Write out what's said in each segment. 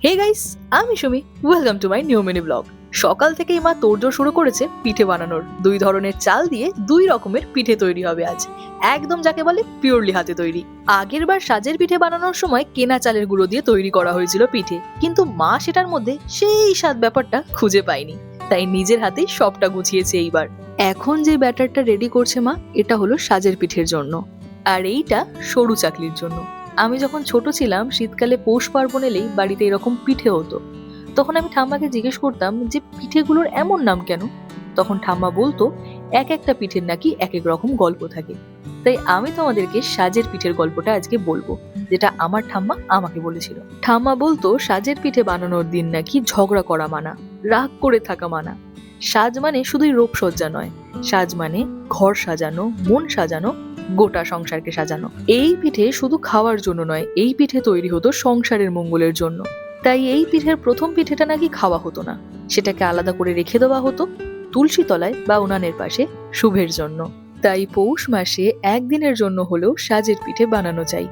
হে guys, আমি Sumi. Welcome to my new mini vlog. সকাল থেকেই মা তোড়জোড় শুরু করেছে পিঠে বানানোর। 2 ধরনের চাল দিয়ে 2 রকমের পিঠে তৈরি হবে আজ। একদম যাকে বলে পিওরলি হাতে তৈরি। আগের বার সাজের পিঠে বানানোর সময় কেনা চালের গুঁড়ো দিয়ে তৈরি করা হয়েছিল পিঠে, কিন্তু মা সেটার মধ্যে সেই স্বাদ ব্যাপারটা খুঁজে পায়নি, তাই নিজের হাতেই সবটা গুছিয়েছে এইবার। এখন যে ব্যাটারটা রেডি করছে মা, এটা হলো সাজের পিঠের জন্য, আর এইটা সরু চাকলির জন্য। আমি যখন ছোট ছিলাম, শীতকালে পৌষ পার্বণ এলেই বাড়িতে এরকম পিঠে হতো। তখন আমি ঠাম্মাকে জিজ্ঞেস করতাম যে পিঠেগুলোর এমন নাম কেন। তখন ঠাম্মা বলতো এক একটা পিঠের নাকি এক এক রকম গল্প থাকে। তাই আমি তোমাদেরকে সাজের পিঠের গল্পটা আজকে বলবো, যেটা আমার ঠাম্মা আমাকে বলেছিল। ঠাম্মা বলতো সাজের পিঠে বানানোর দিন নাকি ঝগড়া করা মানা, রাগ করে থাকা মানা। সাজ মানে শুধুই রূপসজ্জা নয়, সাজ মানে ঘর সাজানো, মন সাজানো, গোটা সংসারকে সাজানো। এই পিঠে শুধু খাওয়ার জন্য নয়, এই পিঠে তৈরি হতো সংসারের মঙ্গলের জন্য। তাই এই পিঠের প্রথম পিঠেটা নাকি খাওয়া হতো না, সেটাকে আলাদা করে রেখে দেওয়া হতো তুলসী তলায় বা উনানের পাশে শুভের জন্য। তাই পৌষ মাসে একদিনের জন্য হলেও সাজের পিঠে বানানো চাই।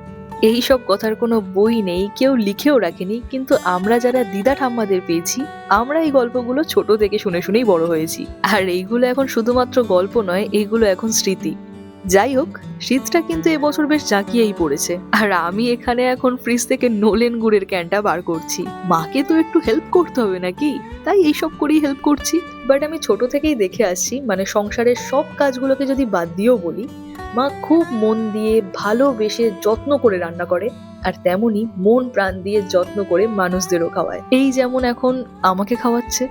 এই সব কথার কোনো বই নেই, কেউ লিখেও রাখেনি, কিন্তু আমরা যারা দিদা ঠাম্মাদের পেয়েছি, আমরা এই গল্পগুলো ছোট থেকে শুনে শুনেই বড় হয়েছি। আর এইগুলো এখন শুধুমাত্র গল্প নয়, এইগুলো এখন স্মৃতি। যাই হোক, শীতটা কিন্তু এবছর বেশ জাঁকিয়েই পড়েছে, আর আমি এখানে এখন ফ্রিজ থেকে নোলেন গুড়ের ক্যানটা বার করছি। মাকে তো একটু হেল্প করতে হবে নাকি, তাই এইসব করেই হেল্প করছি। বাট আমি ছোট থেকেই দেখে আসছি, মানে সংসারের সব কাজগুলোকে যদি বাদ দিয়েও বলি, মা খুব মন দিয়ে ভালোবেসে যত্ন করে রান্না করে, আর তেমনি মন প্রাণ দিয়ে যত্ন করে মানুষদেরও খাওয়ায়। এই যেমন এখন আমাকে খাওয়াচ্ছে।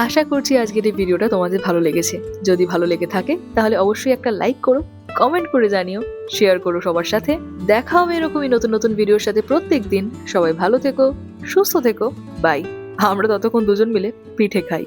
আশা করছি আজকের এই ভিডিওটা তোমাদের ভালো লেগেছে। যদি ভালো লেগে থাকে তাহলে অবশ্যই একটা লাইক করো, কমেন্ট করে জানিও, শেয়ার করো সবার সাথে। দেখা হবে এরকমই নতুন নতুন ভিডিওর সাথে প্রত্যেকদিন। সবাই ভালো থেকো, সুস্থ থেকো, বাই। আমরা ততক্ষণ দুজন মিলে পিঠে খাই।